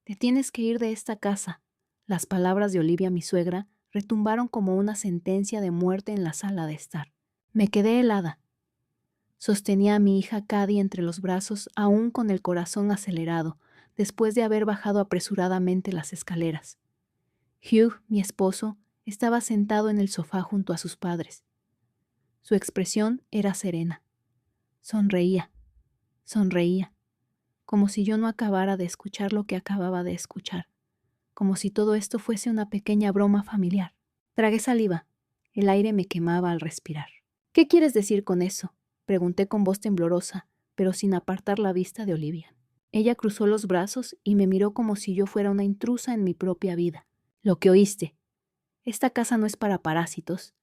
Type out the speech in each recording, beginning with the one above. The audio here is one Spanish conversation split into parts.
Te tienes que ir de esta casa. Las palabras de Olivia, mi suegra, retumbaron como una sentencia de muerte en la sala de estar. Me quedé helada. Sostenía a mi hija Cady entre los brazos, aún con el corazón acelerado, después de haber bajado apresuradamente las escaleras. Hugh, mi esposo, estaba sentado en el sofá junto a sus padres. Su expresión era serena. Sonreía, como si yo no acabara de escuchar lo que acababa de escuchar, como si todo esto fuese una pequeña broma familiar. Tragué saliva. El aire me quemaba al respirar. ¿Qué quieres decir con eso?, pregunté con voz temblorosa, pero sin apartar la vista de Olivia. Ella cruzó los brazos y me miró como si yo fuera una intrusa en mi propia vida. Lo que oíste. Esta casa no es para parásitos.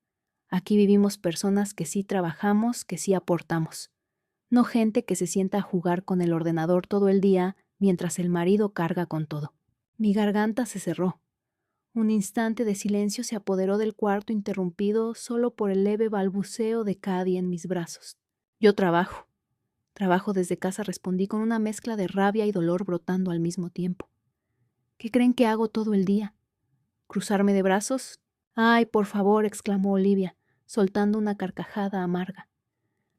Aquí vivimos personas que sí trabajamos, que sí aportamos. No gente que se sienta a jugar con el ordenador todo el día mientras el marido carga con todo. Mi garganta se cerró. Un instante de silencio se apoderó del cuarto, interrumpido solo por el leve balbuceo de Cady en mis brazos. Yo trabajo. Trabajo desde casa, respondí con una mezcla de rabia y dolor brotando al mismo tiempo. ¿Qué creen que hago todo el día? ¿Cruzarme de brazos? ¡Ay, por favor!, exclamó Olivia, soltando una carcajada amarga.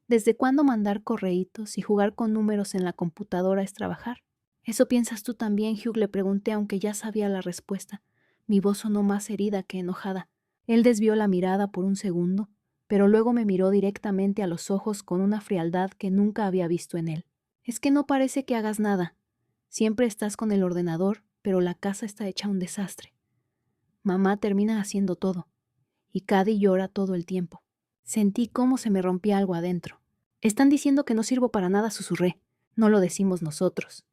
¿Desde cuándo mandar correítos y jugar con números en la computadora es trabajar? ¿Eso piensas tú también, Hugh?, le pregunté, aunque ya sabía la respuesta. Mi voz sonó más herida que enojada. Él desvió la mirada por un segundo, pero luego me miró directamente a los ojos con una frialdad que nunca había visto en él. Es que no parece que hagas nada. Siempre estás con el ordenador, pero la casa está hecha un desastre. Mamá termina haciendo todo, y Cady llora todo el tiempo. Sentí cómo se me rompía algo adentro. Están diciendo que no sirvo para nada, susurré. No lo decimos nosotros.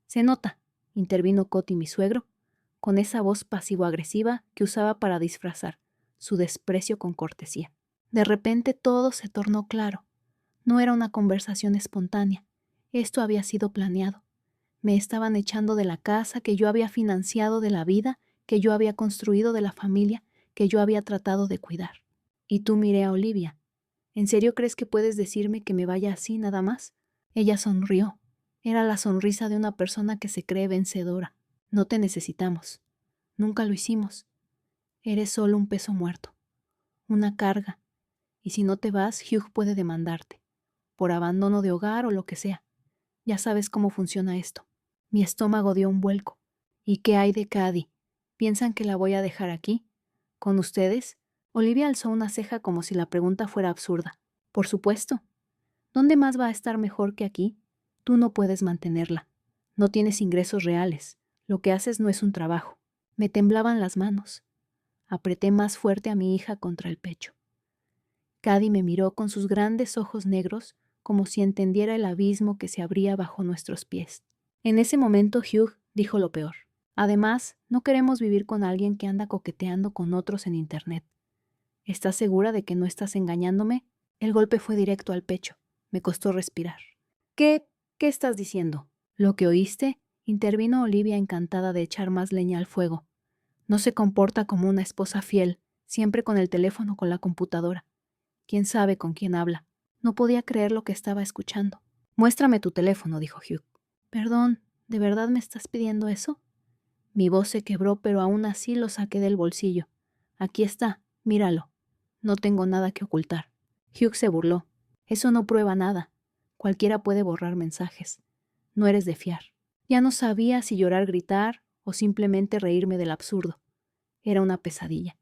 Se nota, intervino Coti, mi suegro, con esa voz pasivo-agresiva que usaba para disfrazar su desprecio con cortesía. De repente todo se tornó claro. No era una conversación espontánea. Esto había sido planeado. Me estaban echando de la casa que yo había financiado, de la vida que yo había construido, de la familia que yo había tratado de cuidar. Y tú, miré a Olivia. ¿En serio crees que puedes decirme que me vaya así nada más? Ella sonrió. Era la sonrisa de una persona que se cree vencedora. No te necesitamos. Nunca lo hicimos. Eres solo un peso muerto. Una carga. Y si no te vas, Hugh puede demandarte. Por abandono de hogar o lo que sea. Ya sabes cómo funciona esto. Mi estómago dio un vuelco. ¿Y qué hay de Cady? ¿Piensan que la voy a dejar aquí? ¿Con ustedes? Olivia alzó una ceja como si la pregunta fuera absurda. Por supuesto. ¿Dónde más va a estar mejor que aquí? Tú no puedes mantenerla. No tienes ingresos reales. Lo que haces no es un trabajo. Me temblaban las manos. Apreté más fuerte a mi hija contra el pecho. Cady me miró con sus grandes ojos negros, como si entendiera el abismo que se abría bajo nuestros pies. En ese momento Hugh dijo lo peor. Además, no queremos vivir con alguien que anda coqueteando con otros en internet. ¿Estás segura de que no estás engañándome? El golpe fue directo al pecho. Me costó respirar. ¿Qué estás diciendo? ¿Lo que oíste? Intervino Olivia, encantada de echar más leña al fuego. No se comporta como una esposa fiel, siempre con el teléfono, con la computadora. ¿Quién sabe con quién habla? No podía creer lo que estaba escuchando. Muéstrame tu teléfono, dijo Hugh. Perdón, ¿de verdad me estás pidiendo eso? Mi voz se quebró, pero aún así lo saqué del bolsillo. Aquí está, míralo. No tengo nada que ocultar. Hugh se burló. Eso no prueba nada. Cualquiera puede borrar mensajes. No eres de fiar. Ya no sabía si llorar, gritar o simplemente reírme del absurdo. Era una pesadilla.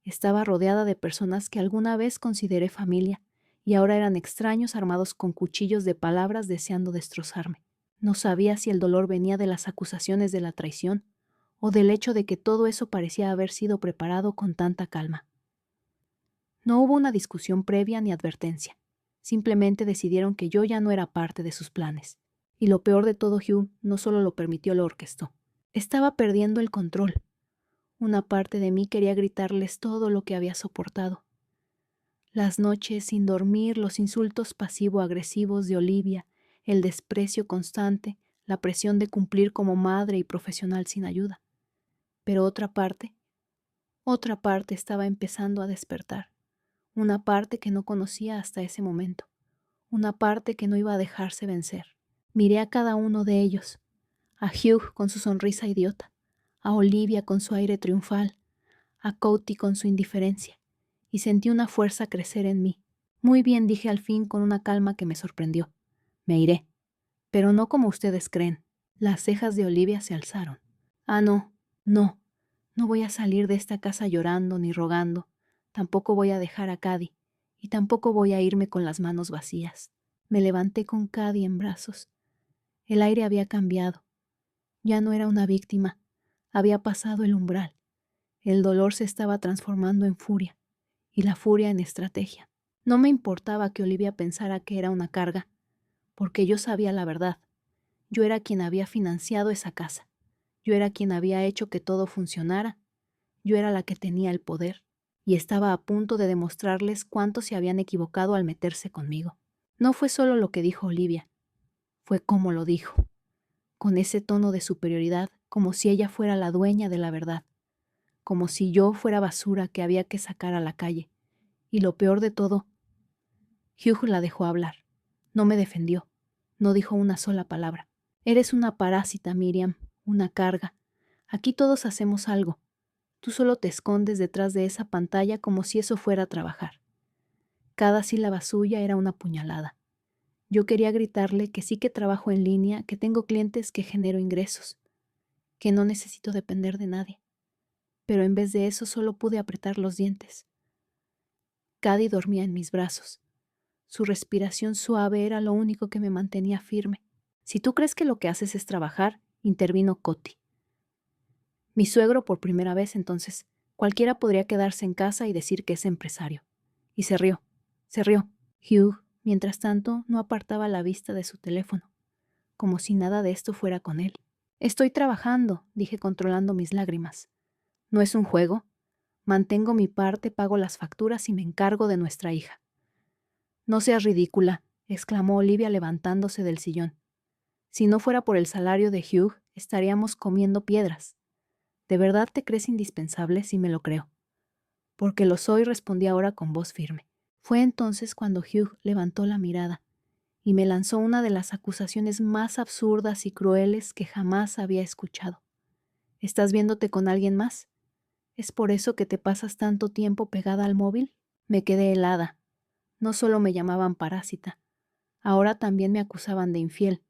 Estaba rodeada de personas que alguna vez consideré familia y ahora eran extraños armados con cuchillos de palabras deseando destrozarme. No sabía si el dolor venía de las acusaciones de la traición o del hecho de que todo eso parecía haber sido preparado con tanta calma. No hubo una discusión previa ni advertencia. Simplemente decidieron que yo ya no era parte de sus planes. Y lo peor de todo, Hugh no solo lo permitió, lo orquestó. Estaba perdiendo el control. Una parte de mí quería gritarles todo lo que había soportado. Las noches sin dormir, los insultos pasivo-agresivos de Olivia, el desprecio constante, la presión de cumplir como madre y profesional sin ayuda. Pero otra parte estaba empezando a despertar. Una parte que no conocía hasta ese momento. Una parte que no iba a dejarse vencer. Miré a cada uno de ellos. a Hugh con su sonrisa idiota, a Olivia con su aire triunfal, a Cody con su indiferencia, y sentí una fuerza crecer en mí. Muy bien, dije al fin con una calma que me sorprendió. Me iré, pero no como ustedes creen. Las cejas de Olivia se alzaron. Ah, no, no, no voy a salir de esta casa llorando ni rogando, tampoco voy a dejar a Cady, y tampoco voy a irme con las manos vacías. Me levanté con Cady en brazos. El aire había cambiado. Ya no era una víctima, había pasado el umbral. El dolor se estaba transformando en furia, y la furia en estrategia. No me importaba que Olivia pensara que era una carga, porque yo sabía la verdad. Yo era quien había financiado esa casa. Yo era quien había hecho que todo funcionara. Yo era la que tenía el poder, y estaba a punto de demostrarles cuánto se habían equivocado al meterse conmigo. No fue solo lo que dijo Olivia, fue cómo lo dijo, con ese tono de superioridad, como si ella fuera la dueña de la verdad, como si yo fuera basura que había que sacar a la calle. Y lo peor de todo, Hugh la dejó hablar. No me defendió, no dijo una sola palabra. Eres una parásita, Miriam, una carga. Aquí todos hacemos algo. Tú solo te escondes detrás de esa pantalla como si eso fuera a trabajar. Cada sílaba suya era una puñalada. Yo quería gritarle que sí que trabajo en línea, que tengo clientes, que genero ingresos, que no necesito depender de nadie. Pero en vez de eso solo pude apretar los dientes. Cady dormía en mis brazos. Su respiración suave era lo único que me mantenía firme. Si tú crees que lo que haces es trabajar, intervino Cody. Mi suegro por primera vez, entonces, cualquiera podría quedarse en casa y decir que es empresario. Y se rió. Hugh, mientras tanto, no apartaba la vista de su teléfono, como si nada de esto fuera con él. Estoy trabajando, dije controlando mis lágrimas. ¿No es un juego? Mantengo mi parte, pago las facturas y me encargo de nuestra hija. No seas ridícula, exclamó Olivia levantándose del sillón. Si no fuera por el salario de Hugh, estaríamos comiendo piedras. ¿De verdad te crees indispensable? Sí me lo creo. Porque lo soy, respondí ahora con voz firme. Fue entonces cuando Hugh levantó la mirada y me lanzó una de las acusaciones más absurdas y crueles que jamás había escuchado. ¿Estás viéndote con alguien más? ¿Es por eso que te pasas tanto tiempo pegada al móvil? Me quedé helada. No solo me llamaban parásita, ahora también me acusaban de infiel.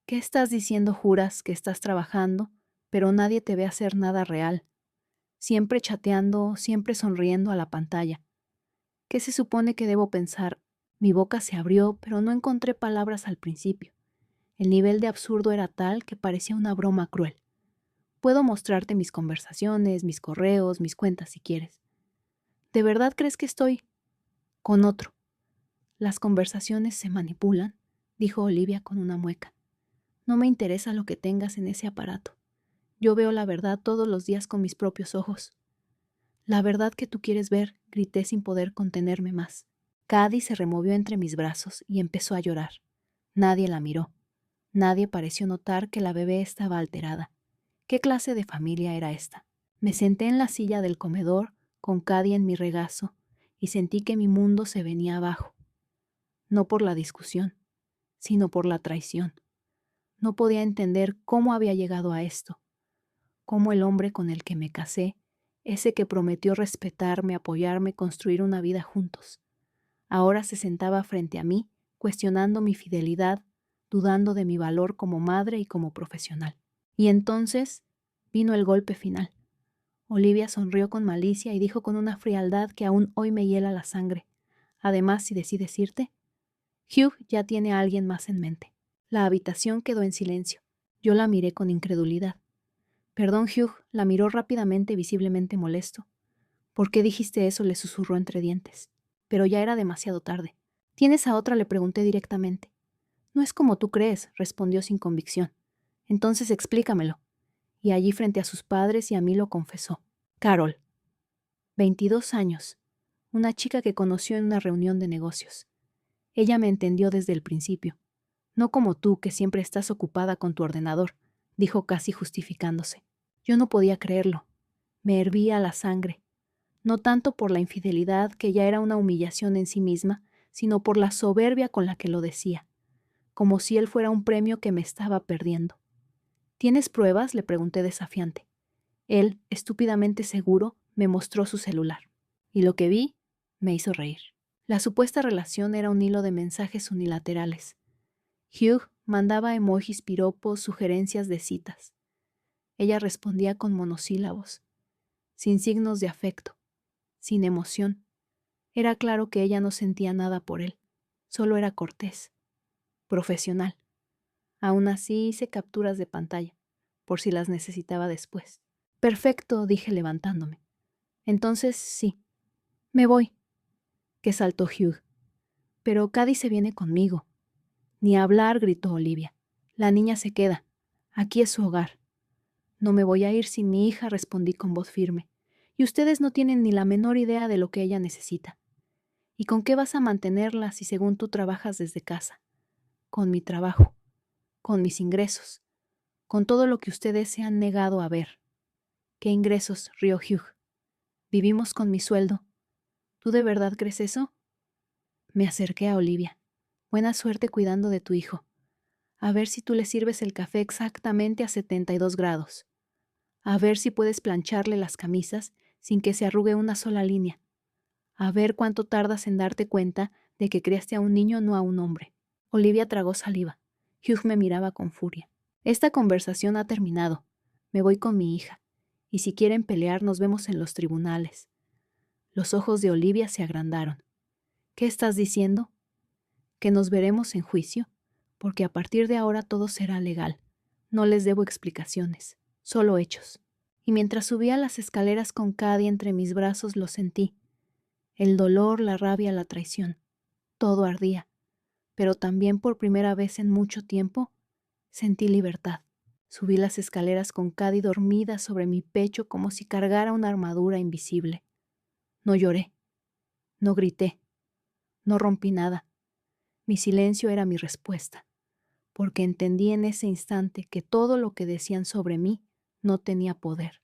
¿Qué estás diciendo? Juras que estás trabajando, pero nadie te ve hacer nada real. Siempre chateando, siempre sonriendo a la pantalla. ¿Qué se supone que debo pensar? Mi boca se abrió, pero no encontré palabras al principio. El nivel de absurdo era tal que parecía una broma cruel. Puedo mostrarte mis conversaciones, mis correos, mis cuentas si quieres. ¿De verdad crees que estoy con otro? Las conversaciones se manipulan, dijo Olivia con una mueca. No me interesa lo que tengas en ese aparato. Yo veo la verdad todos los días con mis propios ojos. La verdad que tú quieres ver, grité sin poder contenerme más. Cady se removió entre mis brazos y empezó a llorar. Nadie la miró. Nadie pareció notar que la bebé estaba alterada. ¿Qué clase de familia era esta? Me senté en la silla del comedor, con Cady en mi regazo, y sentí que mi mundo se venía abajo. No por la discusión, sino por la traición. No podía entender cómo había llegado a esto, cómo el hombre con el que me casé, ese que prometió respetarme, apoyarme, construir una vida juntos, ahora se sentaba frente a mí, cuestionando mi fidelidad, dudando de mi valor como madre y como profesional. Y entonces vino el golpe final. Olivia sonrió con malicia y dijo con una frialdad que aún hoy me hiela la sangre. Además, si decides irte, Hugh ya tiene a alguien más en mente. La habitación quedó en silencio. Yo la miré con incredulidad. Perdón, Hugh, la miró rápidamente, visiblemente molesto. ¿Por qué dijiste eso?, le susurró entre dientes. Pero ya era demasiado tarde. ¿Tienes a otra?, le pregunté directamente. No es como tú crees, respondió sin convicción. Entonces explícamelo. Y allí frente a sus padres y a mí lo confesó. Carol. 22 años. Una chica que conoció en una reunión de negocios. Ella me entendió desde el principio. No como tú, que siempre estás ocupada con tu ordenador, dijo casi justificándose. Yo no podía creerlo. Me hervía la sangre. No tanto por la infidelidad, que ya era una humillación en sí misma, sino por la soberbia con la que lo decía, como si él fuera un premio que me estaba perdiendo. ¿Tienes pruebas?, le pregunté desafiante. Él, estúpidamente seguro, me mostró su celular. Y lo que vi me hizo reír. La supuesta relación era un hilo de mensajes unilaterales. Hugh mandaba emojis piropos, sugerencias de citas. Ella respondía con monosílabos, sin signos de afecto, sin emoción. Era claro que ella no sentía nada por él, solo era cortés, profesional. Aún así hice capturas de pantalla, por si las necesitaba después. Perfecto, dije levantándome. Entonces, sí, me voy. Que saltó Hugh. Pero Cady se viene conmigo. Ni hablar, gritó Olivia. La niña se queda. Aquí es su hogar. No me voy a ir sin mi hija, respondí con voz firme. Y ustedes no tienen ni la menor idea de lo que ella necesita. ¿Y con qué vas a mantenerla si según tú trabajas desde casa? Con mi trabajo, con mis ingresos, con todo lo que ustedes se han negado a ver. ¿Qué ingresos?, rió Hugh. Vivimos con mi sueldo. ¿Tú de verdad crees eso? Me acerqué a Olivia. Buena suerte cuidando de tu hijo. A ver si tú le sirves el café exactamente a 72 grados. A ver si puedes plancharle las camisas sin que se arrugue una sola línea. A ver cuánto tardas en darte cuenta de que criaste a un niño, no a un hombre. Olivia tragó saliva. Hugh me miraba con furia. Esta conversación ha terminado. Me voy con mi hija. Y si quieren pelear, nos vemos en los tribunales. Los ojos de Olivia se agrandaron. ¿Qué estás diciendo? ¿Que nos veremos en juicio? Porque a partir de ahora todo será legal. No les debo explicaciones, solo hechos. Y mientras subía las escaleras con Cady entre mis brazos lo sentí. El dolor, la rabia, la traición. Todo ardía. Pero también por primera vez en mucho tiempo sentí libertad. Subí las escaleras con Cady dormida sobre mi pecho como si cargara una armadura invisible. No lloré. No grité. No rompí nada. Mi silencio era mi respuesta, porque entendí en ese instante que todo lo que decían sobre mí no tenía poder,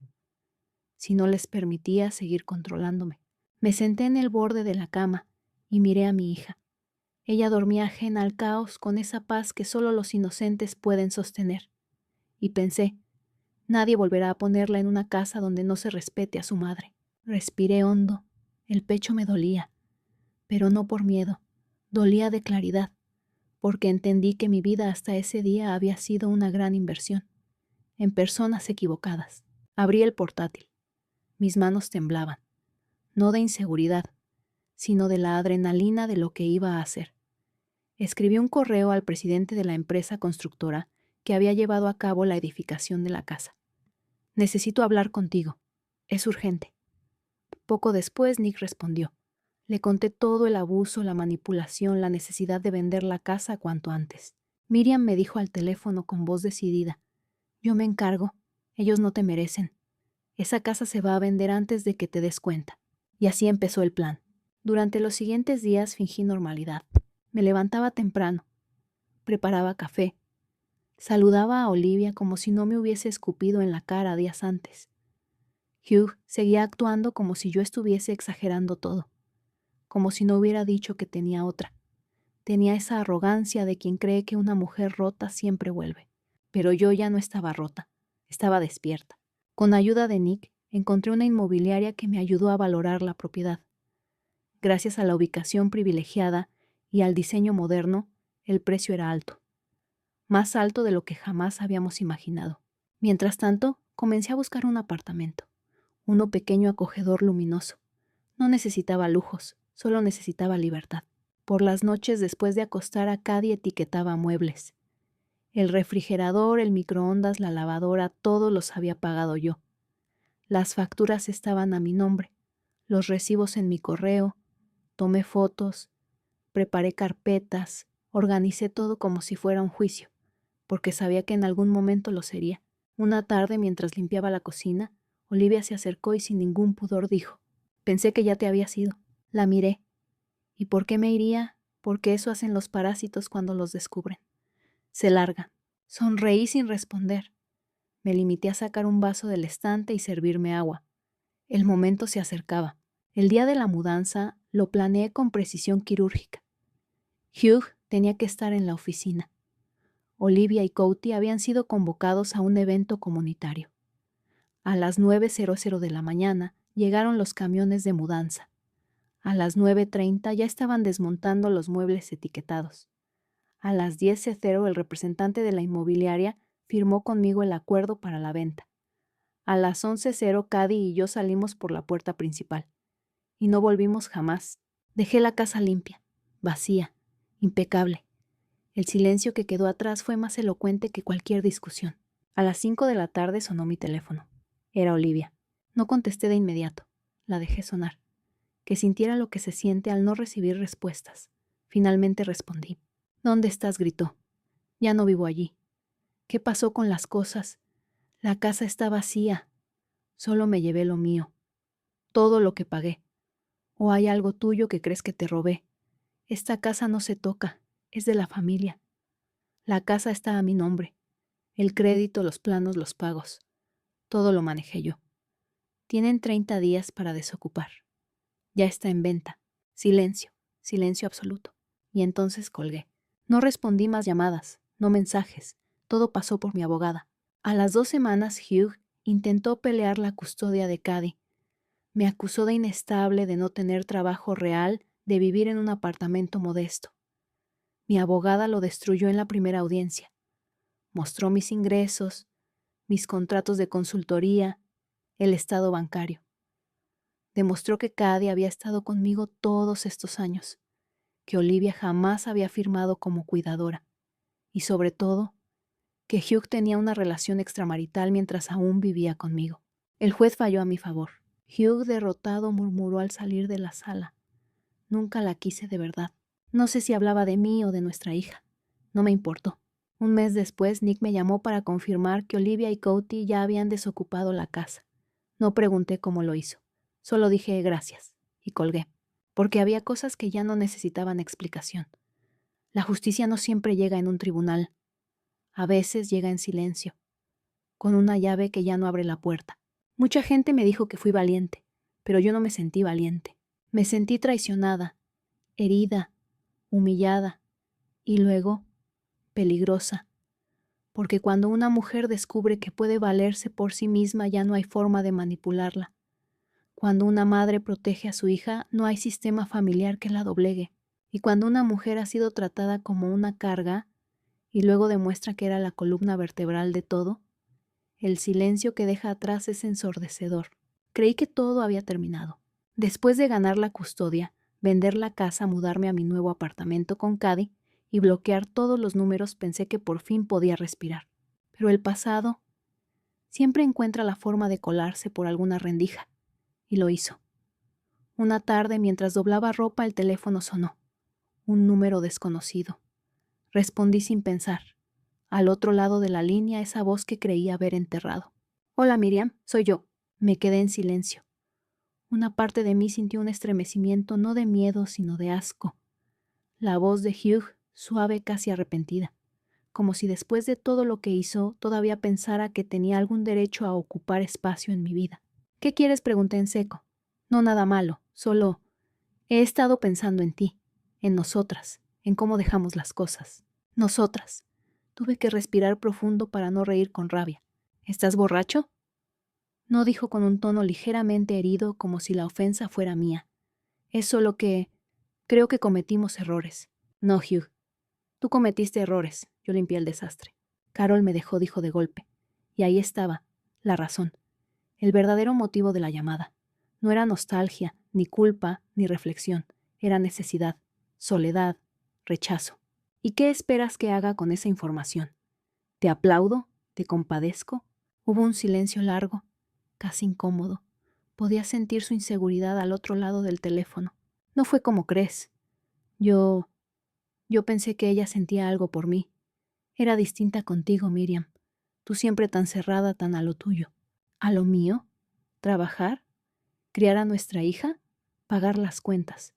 si no les permitía seguir controlándome. Me senté en el borde de la cama y miré a mi hija. Ella dormía ajena al caos con esa paz que solo los inocentes pueden sostener. Y pensé, nadie volverá a ponerla en una casa donde no se respete a su madre. Respiré hondo, el pecho me dolía, pero no por miedo, dolía de claridad, porque entendí que mi vida hasta ese día había sido una gran inversión, en personas equivocadas. Abrí el portátil. Mis manos temblaban, no de inseguridad, sino de la adrenalina de lo que iba a hacer. Escribí un correo al presidente de la empresa constructora que había llevado a cabo la edificación de la casa. Necesito hablar contigo. Es urgente. Poco después Nick respondió. Le conté todo el abuso, la manipulación, la necesidad de vender la casa cuanto antes. Miriam me dijo al teléfono con voz decidida. Yo me encargo. Ellos no te merecen. Esa casa se va a vender antes de que te des cuenta. Y así empezó el plan. Durante los siguientes días fingí normalidad. Me levantaba temprano. Preparaba café. Saludaba a Olivia como si no me hubiese escupido en la cara días antes. Hugh seguía actuando como si yo estuviese exagerando todo, como si no hubiera dicho que tenía otra. Tenía esa arrogancia de quien cree que una mujer rota siempre vuelve. Pero yo ya no estaba rota, estaba despierta. Con ayuda de Nick, encontré una inmobiliaria que me ayudó a valorar la propiedad. Gracias a la ubicación privilegiada y al diseño moderno, el precio era alto. Más alto de lo que jamás habíamos imaginado. Mientras tanto, comencé a buscar un apartamento. Uno pequeño, acogedor, luminoso. No necesitaba lujos, solo necesitaba libertad. Por las noches, después de acostar a Cady, etiquetaba muebles. El refrigerador, el microondas, la lavadora, todos los había pagado yo. Las facturas estaban a mi nombre, los recibos en mi correo, tomé fotos, preparé carpetas, organicé todo como si fuera un juicio, porque sabía que en algún momento lo sería. Una tarde, mientras limpiaba la cocina, Olivia se acercó y sin ningún pudor dijo, «Pensé que ya te habías ido». La miré. ¿Y por qué me iría? Porque eso hacen los parásitos cuando los descubren. Se largan. Sonreí sin responder. Me limité a sacar un vaso del estante y servirme agua. El momento se acercaba. El día de la mudanza lo planeé con precisión quirúrgica. Hugh tenía que estar en la oficina. Olivia y Cody habían sido convocados a un evento comunitario. A las 9:00 de la mañana llegaron los camiones de mudanza. A las 9:30 ya estaban desmontando los muebles etiquetados. A las 10:00 el representante de la inmobiliaria firmó conmigo el acuerdo para la venta. A las 11:00 Cady y yo salimos por la puerta principal. Y no volvimos jamás. Dejé la casa limpia, vacía, impecable. El silencio que quedó atrás fue más elocuente que cualquier discusión. A las 5 de la tarde sonó mi teléfono. Era Olivia. No contesté de inmediato. La dejé sonar. Que sintiera lo que se siente al no recibir respuestas. Finalmente respondí. ¿Dónde estás?, gritó. Ya no vivo allí. ¿Qué pasó con las cosas? La casa está vacía. Solo me llevé lo mío. Todo lo que pagué. ¿O hay algo tuyo que crees que te robé? Esta casa no se toca. Es de la familia. La casa está a mi nombre. El crédito, los planos, los pagos. Todo lo manejé yo. Tienen 30 días para desocupar. Ya está en venta. Silencio, silencio absoluto. Y entonces colgué. No respondí más llamadas, no mensajes. Todo pasó por mi abogada. A las 2 semanas Hugh intentó pelear la custodia de Cady. Me acusó de inestable, de no tener trabajo real, de vivir en un apartamento modesto. Mi abogada lo destruyó en la primera audiencia. Mostró mis ingresos, mis contratos de consultoría, el estado bancario. Demostró que Cady había estado conmigo todos estos años, que Olivia jamás había firmado como cuidadora, y sobre todo, que Hugh tenía una relación extramarital mientras aún vivía conmigo. El juez falló a mi favor. Hugh, derrotado, murmuró al salir de la sala. Nunca la quise de verdad. No sé si hablaba de mí o de nuestra hija. No me importó. Un mes después, Nick me llamó para confirmar que Olivia y Cody ya habían desocupado la casa. No pregunté cómo lo hizo. Solo dije gracias y colgué, porque había cosas que ya no necesitaban explicación. La justicia no siempre llega en un tribunal. A veces llega en silencio, con una llave que ya no abre la puerta. Mucha gente me dijo que fui valiente, pero yo no me sentí valiente. Me sentí traicionada, herida, humillada y luego peligrosa. Porque cuando una mujer descubre que puede valerse por sí misma ya no hay forma de manipularla. Cuando una madre protege a su hija no hay sistema familiar que la doblegue. Y cuando una mujer ha sido tratada como una carga y luego demuestra que era la columna vertebral de todo, el silencio que deja atrás es ensordecedor. Creí que todo había terminado. Después de ganar la custodia, vender la casa, mudarme a mi nuevo apartamento con Cady y bloquear todos los números, pensé que por fin podía respirar. Pero el pasado siempre encuentra la forma de colarse por alguna rendija, y lo hizo. Una tarde, mientras doblaba ropa, el teléfono sonó. Un número desconocido. Respondí sin pensar. Al otro lado de la línea, esa voz que creía haber enterrado. Hola, Miriam, soy yo. Me quedé en silencio. Una parte de mí sintió un estremecimiento no de miedo, sino de asco. La voz de Hugh, suave, casi arrepentida, como si después de todo lo que hizo todavía pensara que tenía algún derecho a ocupar espacio en mi vida. ¿Qué quieres?, pregunté en seco. No nada malo, solo he estado pensando en ti, en nosotras, en cómo dejamos las cosas. Nosotras. Tuve que respirar profundo para no reír con rabia. ¿Estás borracho?, no dijo con un tono ligeramente herido, como si la ofensa fuera mía. Es solo que creo que cometimos errores. No, Hugh. Tú cometiste errores. Yo limpié el desastre. Carol me dejó, dijo de golpe. Y ahí estaba, la razón. El verdadero motivo de la llamada. No era nostalgia, ni culpa, ni reflexión. Era necesidad, soledad, rechazo. ¿Y qué esperas que haga con esa información? ¿Te aplaudo? ¿Te compadezco? Hubo un silencio largo, casi incómodo. Podía sentir su inseguridad al otro lado del teléfono. No fue como crees. Yo pensé que ella sentía algo por mí. Era distinta contigo, Miriam. Tú siempre tan cerrada, tan a lo tuyo. ¿A lo mío? ¿Trabajar? ¿Criar a nuestra hija? ¿Pagar las cuentas?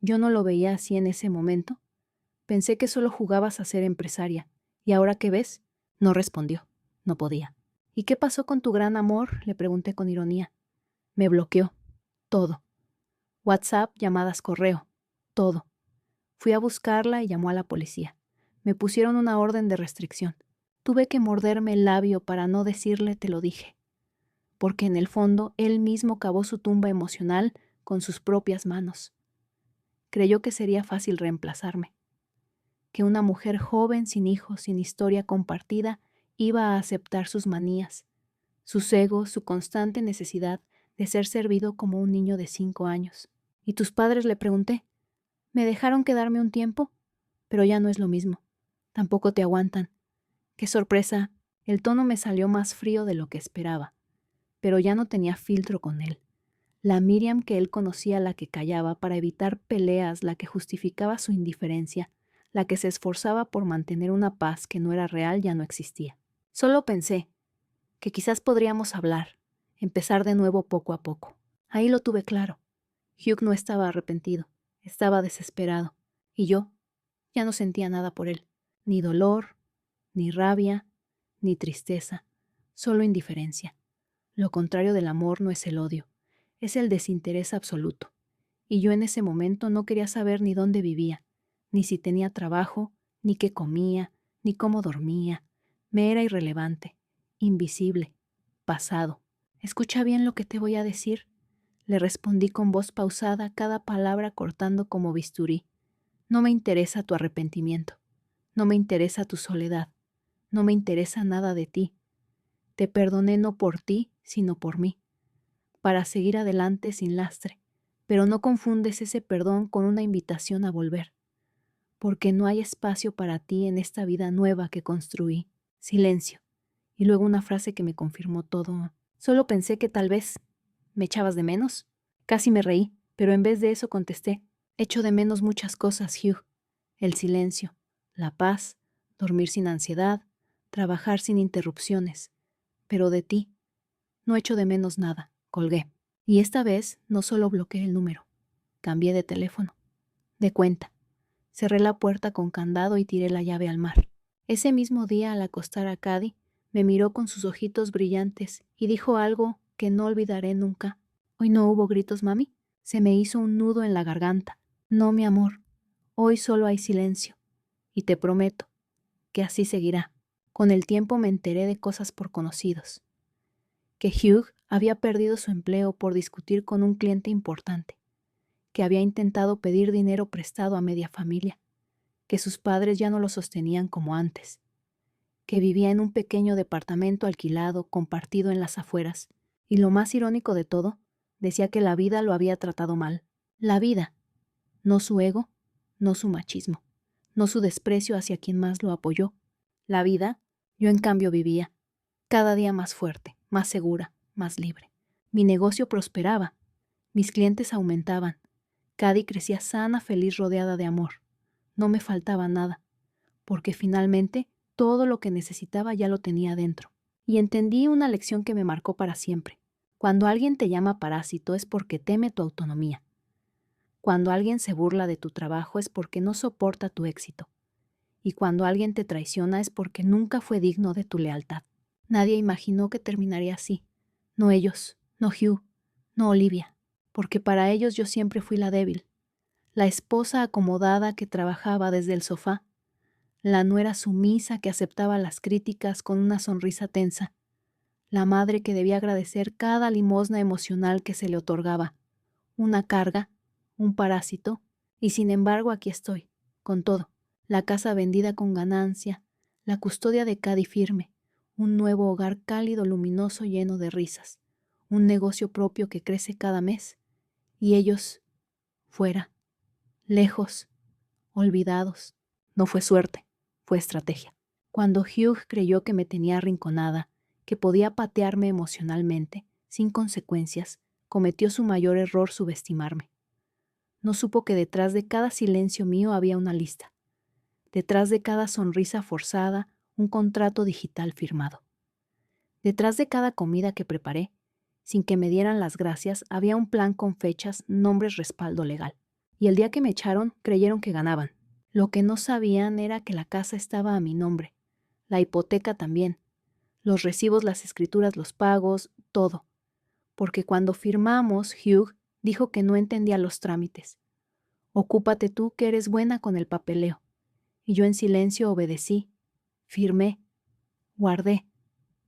Yo no lo veía así en ese momento. Pensé que solo jugabas a ser empresaria. ¿Y ahora qué ves? No respondió. No podía. ¿Y qué pasó con tu gran amor?, le pregunté con ironía. Me bloqueó. Todo. WhatsApp, llamadas, correo. Todo. Fui a buscarla y llamó a la policía. Me pusieron una orden de restricción. Tuve que morderme el labio para no decirle te lo dije, porque en el fondo él mismo cavó su tumba emocional con sus propias manos. Creyó que sería fácil reemplazarme, que una mujer joven, sin hijos, sin historia compartida, iba a aceptar sus manías, sus egos, su constante necesidad de ser servido como un niño de 5 años. ¿Y tus padres?, le pregunté. Me dejaron quedarme un tiempo, pero ya no es lo mismo. Tampoco te aguantan. ¡Qué sorpresa! El tono me salió más frío de lo que esperaba, pero ya no tenía filtro con él. La Miriam que él conocía, la que callaba para evitar peleas, la que justificaba su indiferencia, la que se esforzaba por mantener una paz que no era real, ya no existía. Solo pensé que quizás podríamos hablar, empezar de nuevo poco a poco. Ahí lo tuve claro. Hugh no estaba arrepentido, estaba desesperado, y yo ya no sentía nada por él, ni dolor, ni rabia, ni tristeza, solo indiferencia. Lo contrario del amor no es el odio, es el desinterés absoluto. Y yo en ese momento no quería saber ni dónde vivía, ni si tenía trabajo, ni qué comía, ni cómo dormía. Me era irrelevante, invisible, pasado. «Escucha bien lo que te voy a decir», le respondí con voz pausada, cada palabra cortando como bisturí. «No me interesa tu arrepentimiento, no me interesa tu soledad, no me interesa nada de ti. Te perdoné no por ti, sino por mí, para seguir adelante sin lastre, pero no confundes ese perdón con una invitación a volver, porque no hay espacio para ti en esta vida nueva que construí». Silencio, y luego una frase que me confirmó todo. «Solo pensé que tal vez me echabas de menos». Casi me reí, pero en vez de eso contesté: «Echo de menos muchas cosas, Hugh. El silencio, la paz, dormir sin ansiedad, trabajar sin interrupciones. Pero de ti, no echo de menos nada». Colgué. Y esta vez no solo bloqueé el número, cambié de teléfono, de cuenta. Cerré la puerta con candado y tiré la llave al mar. Ese mismo día, al acostar a Cady, me miró con sus ojitos brillantes y dijo algo que no olvidaré nunca. «¿Hoy no hubo gritos, mami?». Se me hizo un nudo en la garganta. «No, mi amor, hoy solo hay silencio. Y te prometo que así seguirá». Con el tiempo me enteré de cosas por conocidos. Que Hugh había perdido su empleo por discutir con un cliente importante, que había intentado pedir dinero prestado a media familia, que sus padres ya no lo sostenían como antes, que vivía en un pequeño departamento alquilado, compartido en las afueras, y lo más irónico de todo, decía que la vida lo había tratado mal. La vida, no su ego, no su machismo, no su desprecio hacia quien más lo apoyó. La vida, yo en cambio vivía, cada día más fuerte, más segura, más libre. Mi negocio prosperaba, mis clientes aumentaban, Cady crecía sana, feliz, rodeada de amor. No me faltaba nada, porque finalmente todo lo que necesitaba ya lo tenía dentro. Y entendí una lección que me marcó para siempre. Cuando alguien te llama parásito es porque teme tu autonomía. Cuando alguien se burla de tu trabajo es porque no soporta tu éxito. Y cuando alguien te traiciona es porque nunca fue digno de tu lealtad. Nadie imaginó que terminaría así. No ellos, no Hugh, no Olivia, porque para ellos yo siempre fui la débil, la esposa acomodada que trabajaba desde el sofá, la nuera sumisa que aceptaba las críticas con una sonrisa tensa, la madre que debía agradecer cada limosna emocional que se le otorgaba, una carga, un parásito, y sin embargo aquí estoy, con todo, la casa vendida con ganancia, la custodia de Cady firme, un nuevo hogar cálido, luminoso, lleno de risas, un negocio propio que crece cada mes, y ellos, fuera, lejos, olvidados. No fue suerte, fue estrategia. Cuando Hugh creyó que me tenía arrinconada, que podía patearme emocionalmente, sin consecuencias, cometió su mayor error: subestimarme. No supo que detrás de cada silencio mío había una lista. Detrás de cada sonrisa forzada, un contrato digital firmado. Detrás de cada comida que preparé, sin que me dieran las gracias, había un plan con fechas, nombres, respaldo legal. Y el día que me echaron, creyeron que ganaban. Lo que no sabían era que la casa estaba a mi nombre, la hipoteca también, los recibos, las escrituras, los pagos, todo. Porque cuando firmamos, Hugh dijo que no entendía los trámites. «Ocúpate tú, que eres buena con el papeleo». y yo en silencio obedecí, firmé, guardé,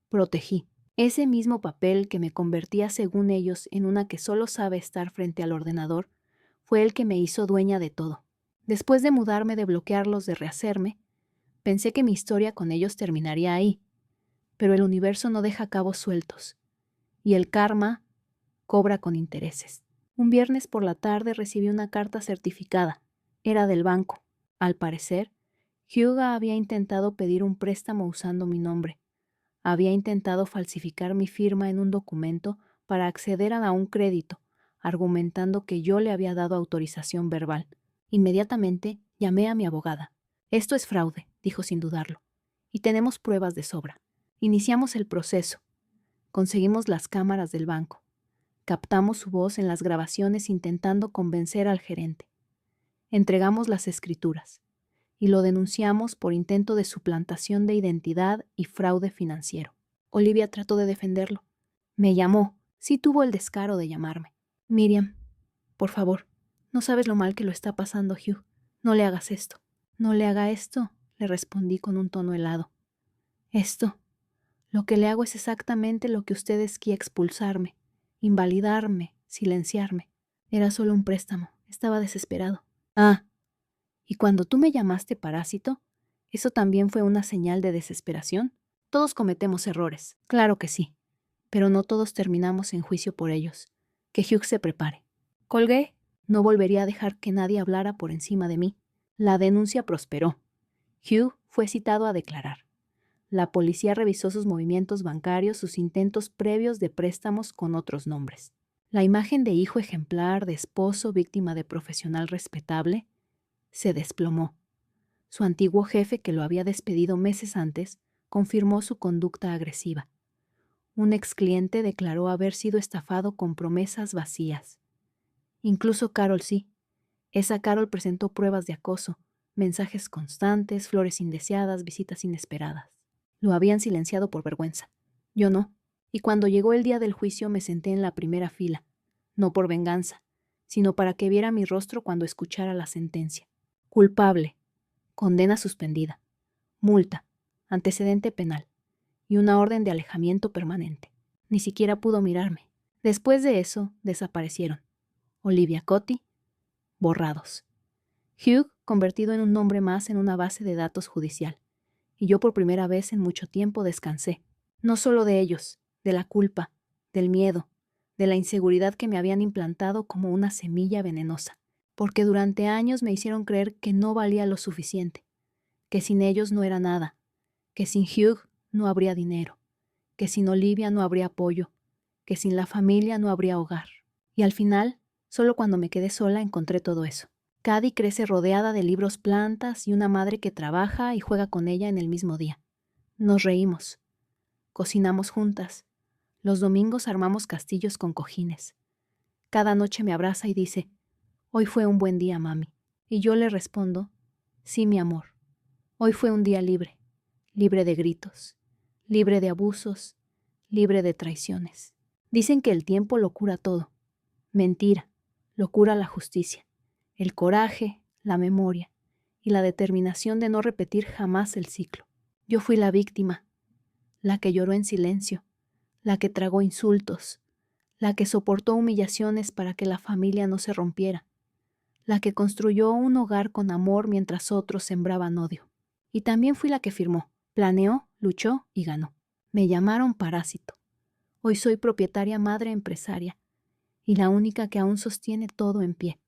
protegí. Ese mismo papel que me convertía, según ellos, en una que solo sabe estar frente al ordenador, fue el que me hizo dueña de todo. Después de mudarme, de bloquearlos, de rehacerme, pensé que mi historia con ellos terminaría ahí, pero el universo no deja cabos sueltos, y el karma cobra con intereses. Un viernes por la tarde recibí una carta certificada. Era del banco. Al parecer, Hyuga había intentado pedir un préstamo usando mi nombre. Había intentado falsificar mi firma en un documento para acceder a un crédito, argumentando que yo le había dado autorización verbal. Inmediatamente llamé a mi abogada. Esto es fraude, dijo sin dudarlo, y tenemos pruebas de sobra. Iniciamos el proceso. Conseguimos las cámaras del banco. Captamos su voz en las grabaciones intentando convencer al gerente. Entregamos las escrituras y lo denunciamos por intento de suplantación de identidad y fraude financiero. Olivia trató de defenderlo. Me llamó. Sí tuvo el descaro de llamarme. Miriam, por favor, no sabes lo mal que lo está pasando Hugh. No le hagas esto. No le haga esto, le respondí con un tono helado. Esto. Lo que le hago es exactamente lo que ustedes quieren: expulsarme, invalidarme, silenciarme. Era solo un préstamo. Estaba desesperado. Ah, ¿y cuando tú me llamaste parásito, eso también fue una señal de desesperación? Todos cometemos errores, claro que sí, pero no todos terminamos en juicio por ellos. Que Hugh se prepare. Colgué. No volvería a dejar que nadie hablara por encima de mí. La denuncia prosperó. Hugh fue citado a declarar. La policía revisó sus movimientos bancarios, sus intentos previos de préstamos con otros nombres. La imagen de hijo ejemplar, de esposo, víctima de profesional respetable, se desplomó. Su antiguo jefe, que lo había despedido meses antes, confirmó su conducta agresiva. Un ex cliente declaró haber sido estafado con promesas vacías. Incluso Carol sí. Esa Carol presentó pruebas de acoso, mensajes constantes, flores indeseadas, visitas inesperadas. Lo habían silenciado por vergüenza. Yo no. Y cuando llegó el día del juicio me senté en la primera fila, no por venganza, sino para que viera mi rostro cuando escuchara la sentencia. Culpable, condena suspendida, multa, antecedente penal y una orden de alejamiento permanente. Ni siquiera pudo mirarme. Después de eso, desaparecieron. Olivia Cotti, borrados. Hugh convertido en un nombre más en una base de datos judicial. Y yo por primera vez en mucho tiempo descansé. No solo de ellos, de la culpa, del miedo, de la inseguridad que me habían implantado como una semilla venenosa. Porque durante años me hicieron creer que no valía lo suficiente, que sin ellos no era nada, que sin Hugh no habría dinero, que sin Olivia no habría apoyo, que sin la familia no habría hogar. Y al final, solo cuando me quedé sola encontré todo eso. Cady crece rodeada de libros, plantas y una madre que trabaja y juega con ella en el mismo día. Nos reímos. Cocinamos juntas. Los domingos armamos castillos con cojines. Cada noche me abraza y dice, «Hoy fue un buen día, mami». Y yo le respondo, «Sí, mi amor. Hoy fue un día libre. Libre de gritos. Libre de abusos. Libre de traiciones». Dicen que el tiempo lo cura todo. Mentira. Lo cura la justicia. El coraje, la memoria y la determinación de no repetir jamás el ciclo. Yo fui la víctima, la que lloró en silencio, la que tragó insultos, la que soportó humillaciones para que la familia no se rompiera, la que construyó un hogar con amor mientras otros sembraban odio. Y también fui la que firmó, planeó, luchó y ganó. Me llamaron parásito. Hoy soy propietaria madre empresaria y la única que aún sostiene todo en pie.